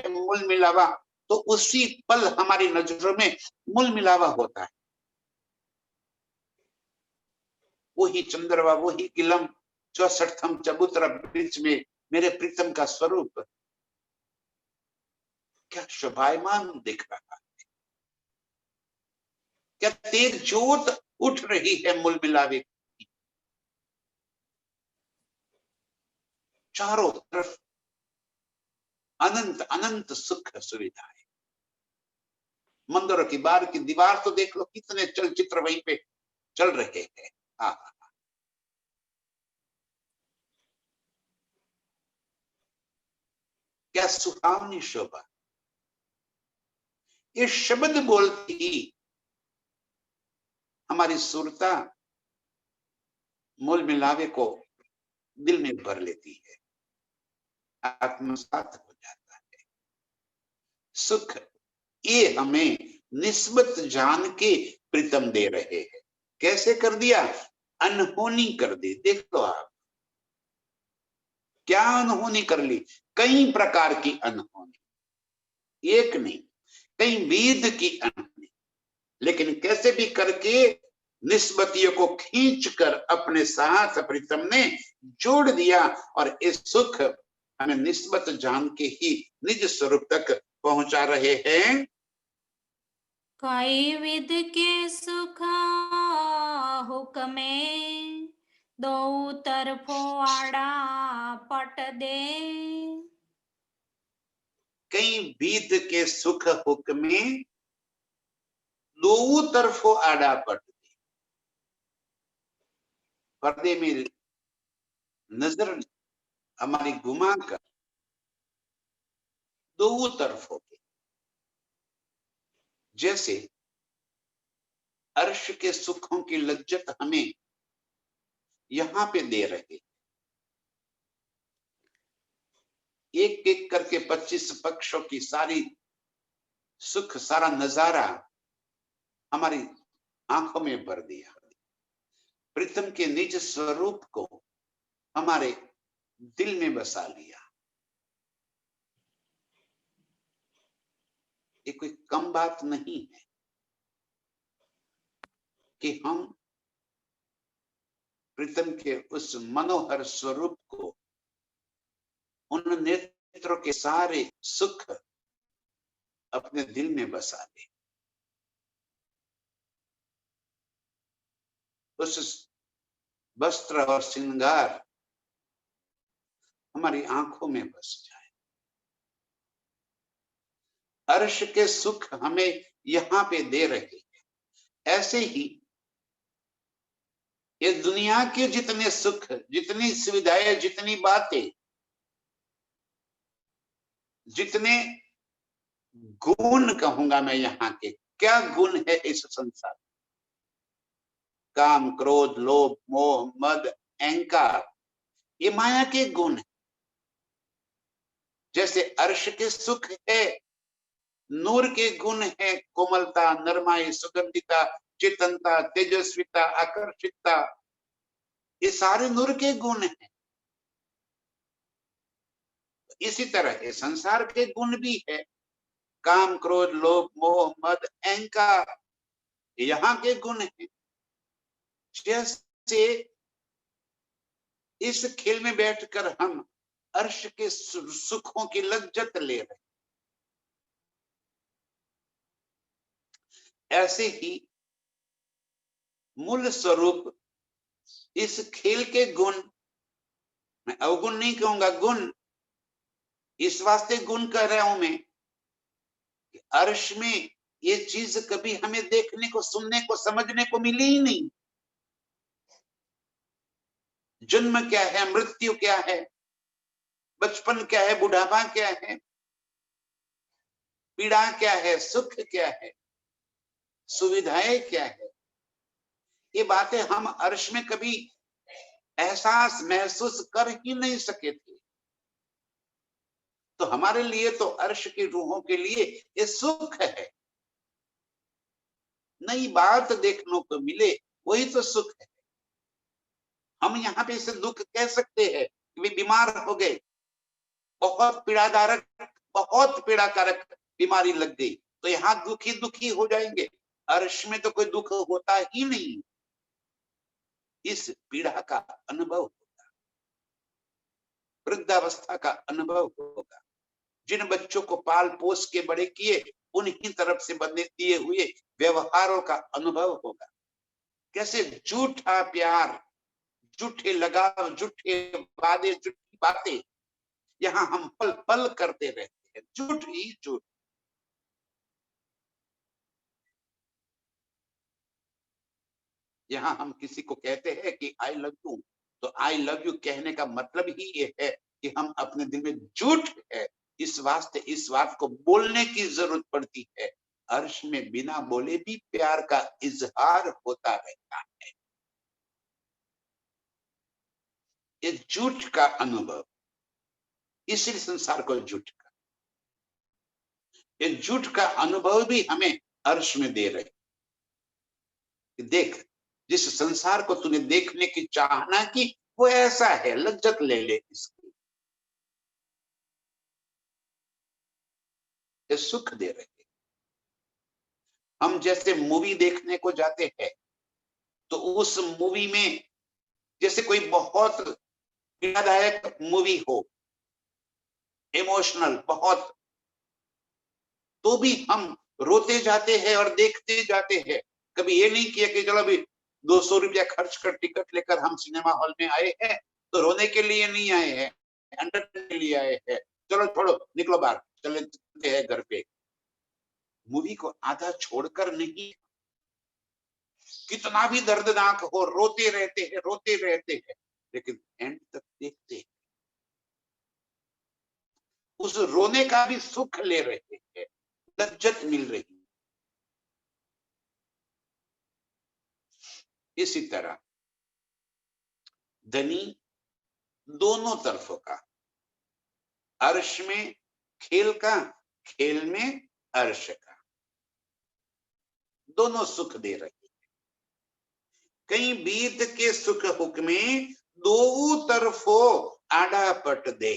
मूल मिलावा तो उसी पल हमारी नजरों में मूल मिलावा होता है। वही चंद्रमा, वही किलम 64 चबूतरा बीच में मेरे प्रीतम का स्वरूप क्या शोभायमान दिख रहा है, क्या तेज ज्योत उठ रही है मूल मिलावे की। चारों तरफ अनंत अनंत सुख सुविधा है। मंदिरों की बाहर की दीवार तो देख लो, कितने चलचित्र वहीं पे चल रहे हैं। हाँ, क्या सुहावनी शोभा। ये शब्द बोलती ही हमारी सुरता मूल मिलावे को दिल में भर लेती है, आत्मसात हो जाता है। सुख ये हमें निस्बत जान के प्रीतम दे रहे हैं। कैसे कर दिया? अनहोनी कर दी। देख लो आप, क्या अनहोनी कर ली। कई प्रकार की अनहोनी, एक नहीं कई विध की अनहोनी, लेकिन कैसे भी करके निस्बतियों को खींचकर अपने साथ प्रीतम ने जोड़ दिया, और इस सुख हमें निस्बत जान के ही निज स्वरूप तक पहुंचा रहे हैं। कई विध के सुख हुक्मे, दो तरफो आड़ा पट दे। कई विध के सुख हुक्मे, दो तरफो आड़ा पट दे। पर्दे में नजर हमारी घुमा कर दो तरफों के, जैसे अर्श के सुखों की लज्जत हमें यहां पे दे रहे, एक एक करके 25 पक्षों की सारी सुख, सारा नजारा हमारी आंखों में भर दिया। प्रीतम के निज स्वरूप को हमारे दिल में बसा लिया। ये कोई कम बात नहीं है कि हम प्रीतम के उस मनोहर स्वरूप को, उन नेत्रों के सारे सुख अपने दिल में बसा ले, उस वस्त्र और श्रृंगार हमारी आंखों में बस जाए। अर्श के सुख हमें यहां पे दे रहे हैं। ऐसे ही ये दुनिया के जितने सुख, जितनी सुविधाएं, जितनी बातें, जितने गुण कहूंगा मैं यहाँ के, क्या गुण है इस संसार? काम, क्रोध, लोभ, मोह, मद, अहंकार, ये माया के गुण है। जैसे अर्श के सुख है, नूर के गुण है, कोमलता, नरमाई, सुगंधिता, चेतनता, तेजस्विता, आकर्षितता, ये सारे नूर के गुण हैं। इसी तरह ये संसार के गुण भी है, काम, क्रोध, लोभ, मोह, मद, अहंकार, यहाँ के गुण है। जैसे इस खेल में बैठकर हम अर्श के सुखों की लज्जत ले रहे, ऐसे ही मूल स्वरूप इस खेल के गुण, मैं अवगुण नहीं कहूंगा, गुण, इस वास्ते गुण कह रहा हूं मैं कि अर्श में ये चीज कभी हमें देखने को, सुनने को, समझने को मिली ही नहीं। जन्म क्या है, मृत्यु क्या है, बचपन क्या है, बुढ़ापा क्या है, पीड़ा क्या है, सुख क्या है, सुविधाएं क्या है, ये बातें हम अर्श में कभी एहसास महसूस कर ही नहीं सके थे। तो हमारे लिए तो अर्श की रूहों के लिए ये सुख है, नई बात देखने को मिले, वही तो सुख है। हम यहाँ पे इसे दुख कह सकते हैं कि वे बीमार हो गए, बहुत पीड़ादारक, बहुत पीड़ाकारक बीमारी लग गई, तो यहाँ दुखी दुखी हो जाएंगे। अर्श में तो कोई दुख होता ही नहीं, इस पीड़ा का अनुभव होगा, वृद्धावस्था का अनुभव होगा। जिन बच्चों को पाल पोस के बड़े किए, उन्हीं तरफ से बदले दिए हुए व्यवहारों का अनुभव होगा। कैसे झूठा प्यार, झूठे लगाव, झूठे वादे, झूठी बातें यहाँ हम पल पल करते रहते हैं, झूठ ही झूठ। यहाँ हम किसी को कहते हैं कि आई लव यू, तो आई लव यू कहने का मतलब ही ये है कि हम अपने दिल में झूठ है, इस वास्ते इस बात को बोलने की जरूरत पड़ती है। अर्श में बिना बोले भी प्यार का इजहार होता रहता है। ये झूठ का अनुभव, इसलिए संसार को झूठ का, ये झूठ का अनुभव भी हमें अर्श में दे रहे। देख, जिस संसार को तूने देखने की चाहना की, वो ऐसा है, लज्जत ले ले इसकी, ये सुख दे रहे। हम जैसे मूवी देखने को जाते हैं, तो उस मूवी में जैसे कोई बहुत पीड़ादायक मूवी हो, इमोशनल बहुत, तो भी हम रोते जाते हैं और देखते जाते हैं। कभी ये नहीं किया कि चलो अभी 200 रुपया खर्च कर टिकट लेकर हम सिनेमा हॉल में आए हैं, तो रोने के लिए नहीं आए हैं, एंटरटेनमेंट के लिए आए हैं, चलो छोड़ो निकलो बाहर, चलते हैं घर पे। मूवी को आधा छोड़कर नहीं, कितना भी दर्दनाक हो, रोते रहते हैं, रोते रहते हैं, लेकिन एंड तक देखते हैं, उस रोने का भी सुख ले रहे हैं, लज्जत मिल रही। इसी तरह धनी दोनों तरफों का, अर्श में खेल का, खेल में अर्श का, दोनों सुख दे रहे हैं। कहीं बीत के सुख हुक में दो तरफों आड़ा पट दे,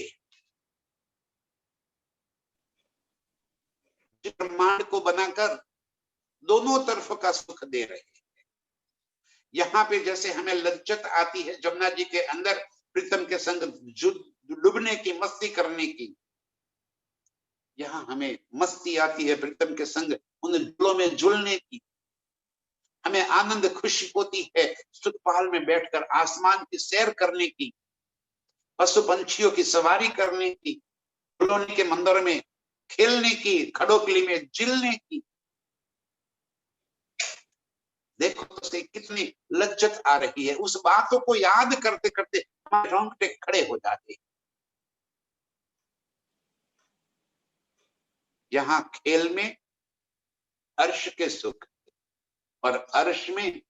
ब्रह्मांड को बनाकर दोनों तरफ का सुख दे रहे हैं। यहाँ पे जैसे हमें लज्जत आती है जमुना जी के अंदर प्रीतम के संग डूबने की, मस्ती करने की, यहाँ हमें मस्ती आती है प्रीतम के संग उन झूलों में झूलने की, हमें आनंद खुशी होती है सुखपाल में बैठकर आसमान की सैर करने की, पशु पंछियों की सवारी करने की, कॉलोनी के मंदिर में खेलने की, खड़ोकली में झिलने की। देखो तो सही कितनी लज्जत आ रही है, उस बातों को याद करते करते हमारे रोंगटे खड़े हो जाते। यहाँ खेल में अर्श के सुख और अर्श में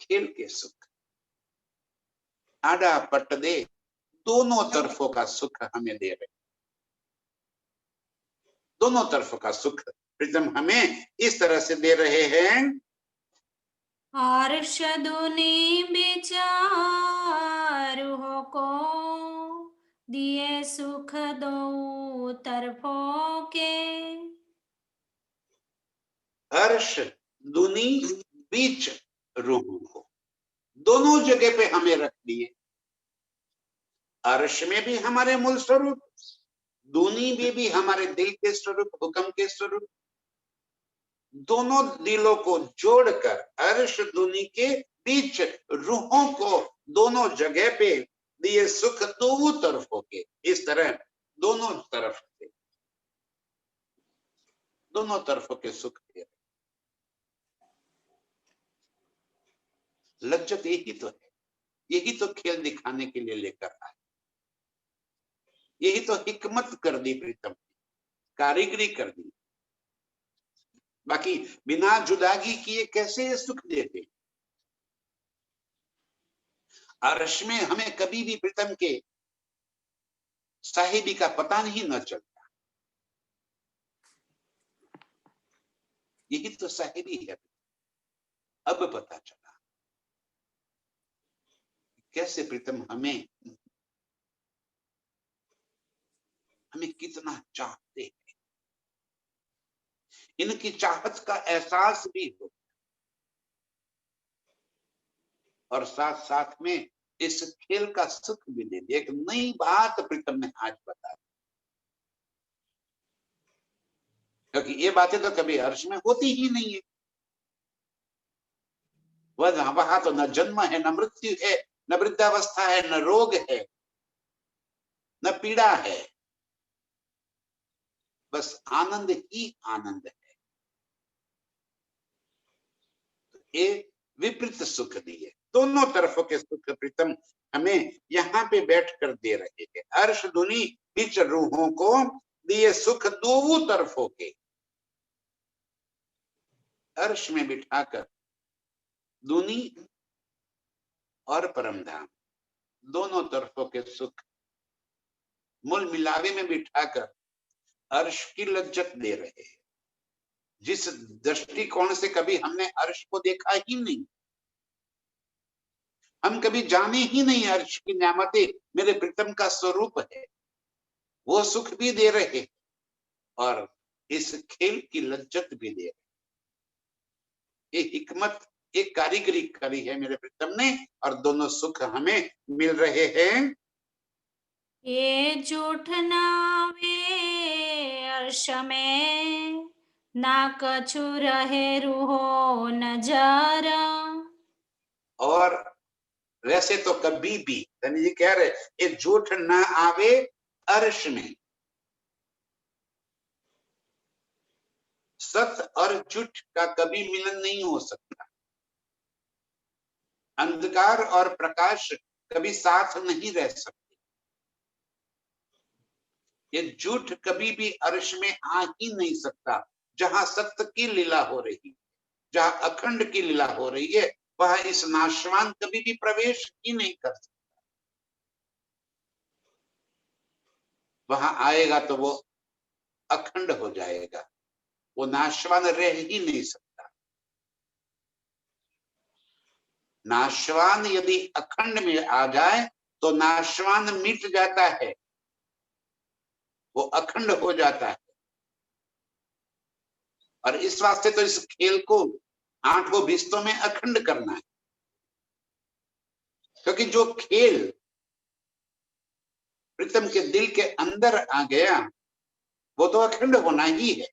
खेल के सुख, आड़ा पट दे, दोनों तरफों का सुख हमें दे रहे, दोनों तरफ का सुख प्रीतम हमें इस तरह से दे रहे हैं। अर्श दुनी विचारू को दिए सुख दो तरफों के, अर्श दुनी बीच रूह को, दोनों जगह पे हमें रख दिए। अर्श में भी हमारे मूल स्वरूप, दूनी में भी हमारे दिल के स्वरूप, हुक्म के स्वरूप। दोनों दिलों को जोड़कर अर्श दूनी के बीच रूहों को दोनों जगह पे दिए सुख दोनों तरफों के। इस तरह दोनों तरफ से, दोनों तरफों के सुख दे। लज्जत यही तो है, यही तो खेल दिखाने के लिए लेकर आए, यही तो हिकमत कर दी प्रीतम, कारीगरी कर दी। बाकी बिना जुदागी किए कैसे ये सुख देते। अर्श में हमें कभी भी प्रीतम के साहिबी का पता नहीं न चलता। यही तो साहिबी है। अब पता चला कैसे प्रीतम हमें कितना चाहते हैं। इनकी चाहत का एहसास भी हो और साथ साथ में इस खेल का सुख भी दे दे। एक नई बात प्रीतम ने आज बताई, क्योंकि ये बातें तो कभी अर्श में होती ही नहीं है। वहां तो न जन्म है, न मृत्यु है, न वृद्धावस्था है, न रोग है, न पीड़ा है, बस आनंद ही आनंद है। ये विपरीत सुख दिए, दोनों तरफों के सुख प्रीतम हमें यहाँ पे बैठ कर दे रहे हैं। अर्श धुनी बीच रूहों को दिए सुख दोनों तरफों के। अर्श में बिठाकर दुनी और परमधाम दोनों तरफों के सुख मूल मिलावे में बिठाकर अर्श की लज्जत दे रहे हैं। जिस दृष्टिकोण से कभी हमने अर्श को देखा ही नहीं, हम कभी जाने ही नहीं अर्श की नेमतें मेरे प्रीतम का स्वरूप है, वो सुख भी दे रहे और इस खेल की लज्जत भी दे रहे। ये हिकमत, एक कारीगरी करी है मेरे प्रीतम ने और दोनों सुख हमें मिल रहे हैं। ये झूठ नावे अर्श में, ना कछु रहे रूहो नजर। और वैसे तो कभी भी धनी जी कह रहे ये झूठ ना आवे अर्श में। सत्य और झूठ का कभी मिलन नहीं हो सकता। अंधकार और प्रकाश कभी साथ नहीं रह सकते। ये झूठ कभी भी अर्श में आ ही नहीं सकता। जहां सत्य की लीला हो रही, जहां अखंड की लीला हो रही है, वह इस नाशवान कभी भी प्रवेश ही नहीं कर सकता। वहां आएगा तो वो अखंड हो जाएगा, वो नाशवान रह ही नहीं सकता। नाशवान यदि अखंड में आ जाए तो नाशवान मिट जाता है, वो अखंड हो जाता है। और इस वास्ते तो इस खेल को 8 हिस्सों में अखंड करना है, क्योंकि जो खेल प्रीतम के दिल के अंदर आ गया वो तो अखंड होना ही है,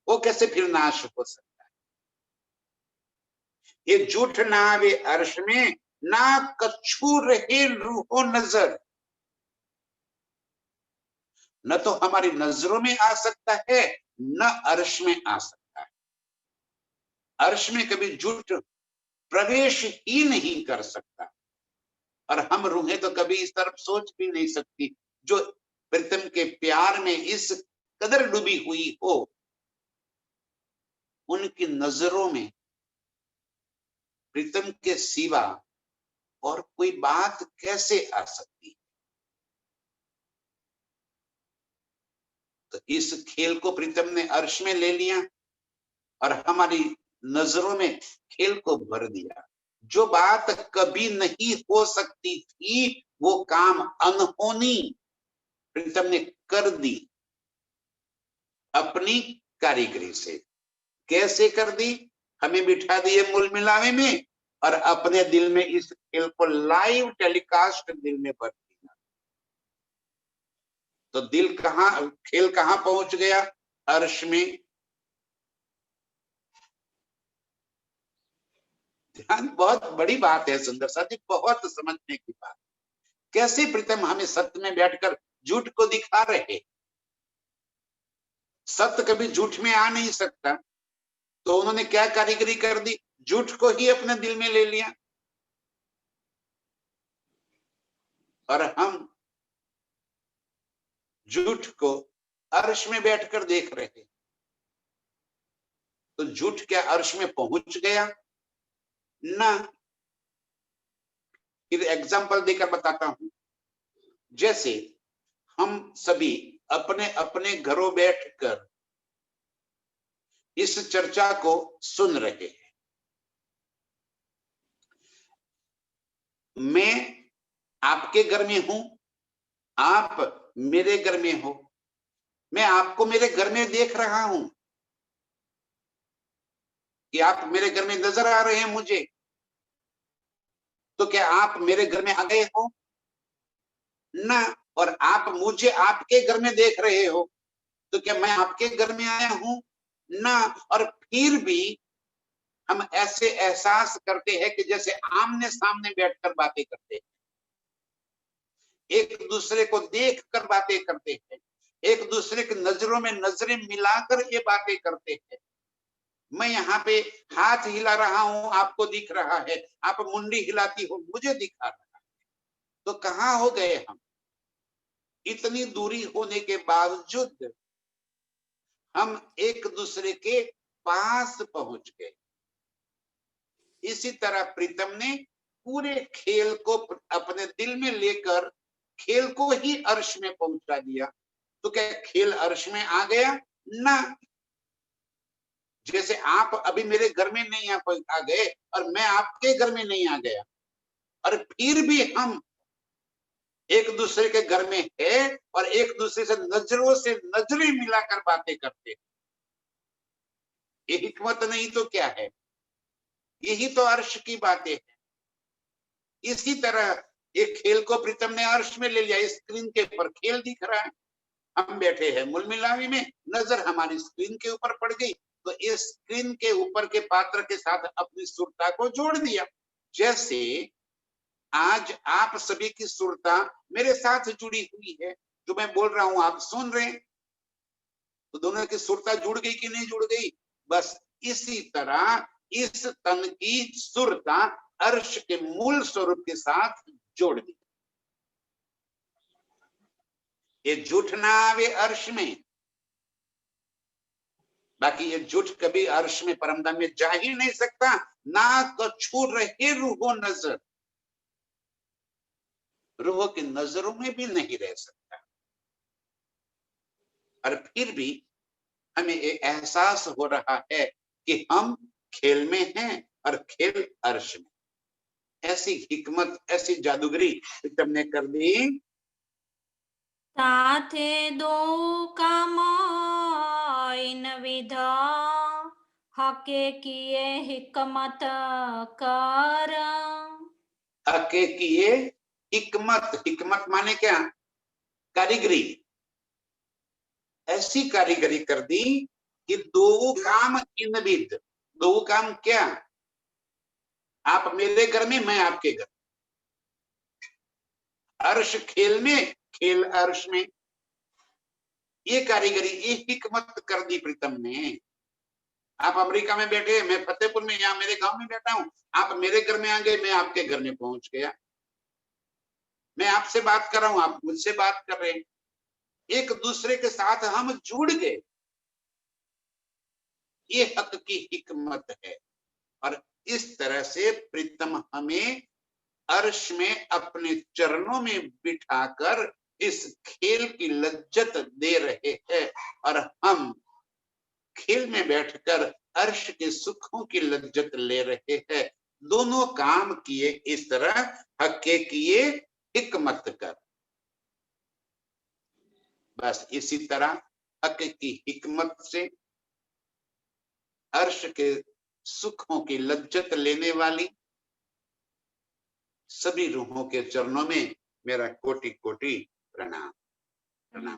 वो कैसे फिर नाश हो सकता है। ये झूठ ना आवे अर्श में, ना कछु रहे रूहो नजर। न तो हमारी नजरों में आ सकता है, न अर्श में आ सकता है। अर्श में कभी झूठ प्रवेश ही नहीं कर सकता और हम रूहें तो कभी इस तरफ सोच भी नहीं सकती। जो प्रीतम के प्यार में इस कदर डूबी हुई हो, उनकी नजरों में प्रीतम के सिवा और कोई बात कैसे आ सकती है। तो इस खेल को प्रीतम ने अर्श में ले लिया और हमारी नजरों में खेल को भर दिया। जो बात कभी नहीं हो सकती थी वो काम अनहोनी प्रीतम ने कर दी अपनी कारीगरी से। कैसे कर दी? हमें बिठा दिए मूल मिलावे में और अपने दिल में इस खेल को लाइव टेलीकास्ट दिल में भर दिया। तो दिल कहाँ, खेल कहाँ पहुंच गया? अर्श में। ध्यान, बहुत बड़ी बात है सुंदर साथ जी, बहुत समझने की बात। कैसे प्रीतम हमें सत्य में बैठकर झूठ को दिखा रहे। सत्य कभी झूठ में आ नहीं सकता, तो उन्होंने क्या कारीगरी कर दी? झूठ को ही अपने दिल में ले लिया। और हम झूठ को अर्श में बैठकर देख रहे हैं। तो झूठ क्या अर्श में पहुंच गया? ना। फिर एग्जाम्पल देकर बताता हूं। जैसे हम सभी अपने अपने घरों बैठकर इस चर्चा को सुन रहे हैं। मैं आपके घर में हूं, आप मेरे घर में हो, मैं आपको मेरे घर में देख रहा हूं कि आप मेरे घर में नजर आ रहे हैं मुझे। तो क्या आप मेरे घर में आ गए हो? ना। और आप मुझे आपके घर में देख रहे हो, तो क्या मैं आपके घर में आया हूं? ना। और फिर भी हम ऐसे एहसास करते हैं कि जैसे आमने सामने बैठकर बातें करते हैं, एक दूसरे को देखकर बातें करते हैं, एक दूसरे की नजरों में नजरें मिलाकर ये बातें करते हैं। मैं यहाँ पे हाथ हिला रहा हूं, आपको दिख रहा है, आप मुंडी हिलाती हो, मुझे दिखा रहा है। तो कहाँ हो गए हम? इतनी दूरी होने के बावजूद हम एक दूसरे के पास पहुंच गए। इसी तरह प्रीतम ने पूरे खेल को अपने दिल में लेकर खेल को ही अर्श में पहुंचा दिया। तो क्या खेल अर्श में आ गया? ना। जैसे आप अभी मेरे घर में नहीं आ गए और मैं आपके घर में नहीं आ गया, और फिर भी हम एक दूसरे के घर में है और एक दूसरे से नजरें मिलाकर बातें करते हैं। ये हिकमत नहीं तो क्या है? यही तो अर्श की बातें है। इसी तरह एक खेल को प्रीतम ने अर्श में ले लिया। स्क्रीन के ऊपर खेल दिख रहा है, हम बैठे हैं मुलमिलावी में, नजर हमारी स्क्रीन के ऊपर पड़ गई, तो इस स्क्रीन के ऊपर के पात्र के साथ अपनी सुरता को जोड़ दिया। जैसे आज आप सभी की सुरता मेरे साथ जुड़ी हुई है, जो मैं बोल रहा हूं आप सुन रहे हैं, तो दोनों की सुरता जुड़ गई कि नहीं जुड़ गई? बस इसी तरह इस तन की सुरता अर्श के मूल स्वरूप के साथ जोड़ दी। ये झूठ ना आवे अर्श में, बाकी ये झूठ कभी अर्श में परमधाम में जा ही नहीं सकता। ना कछु रहे रूहो नजर, रूह की नजरों में भी नहीं रह सकता। और फिर भी हमें ये एहसास हो रहा है कि हम खेल में हैं और खेल अर्श में। ऐसी हिकमत, ऐसी जादूगरी तुमने कर दी। साथे दो काम इन विधा, हके किए हिकमत कर। हके किए हिकमत, हिकमत माने क्या? कारीगरी। ऐसी कारीगरी कर दी कि दो काम इन विध। दो काम क्या? आप मेरे घर में, मैं आपके घर। अर्श खेल में, खेल अर्श में। ये कारीगरी, ये हिकमत कर दी प्रीतम ने। आप अमेरिका में बैठे, मैं फतेहपुर में, यहाँ मेरे गांव में बैठा हूं, आप मेरे घर में आ गए, मैं आपके घर में पहुंच गया। मैं आपसे बात कर रहा हूं, आप मुझसे बात कर रहे हैं, एक दूसरे के साथ हम जुड़ गए। ये हक की हिकमत है। और इस तरह से प्रीतम हमें अर्श में अपने चरणों में बिठाकर इस खेल की लज्जत दे रहे हैं, और हम खेल में बैठकर अर्श के सुखों की लज्जत ले रहे हैं। दोनों काम किए इस तरह, हके किए हिकमत कर। बस इसी तरह हक की हिकमत से अर्श के सुखों की लज्जत लेने वाली सभी रूहों के चरणों में मेरा कोटि कोटि प्रणाम। प्रणाम।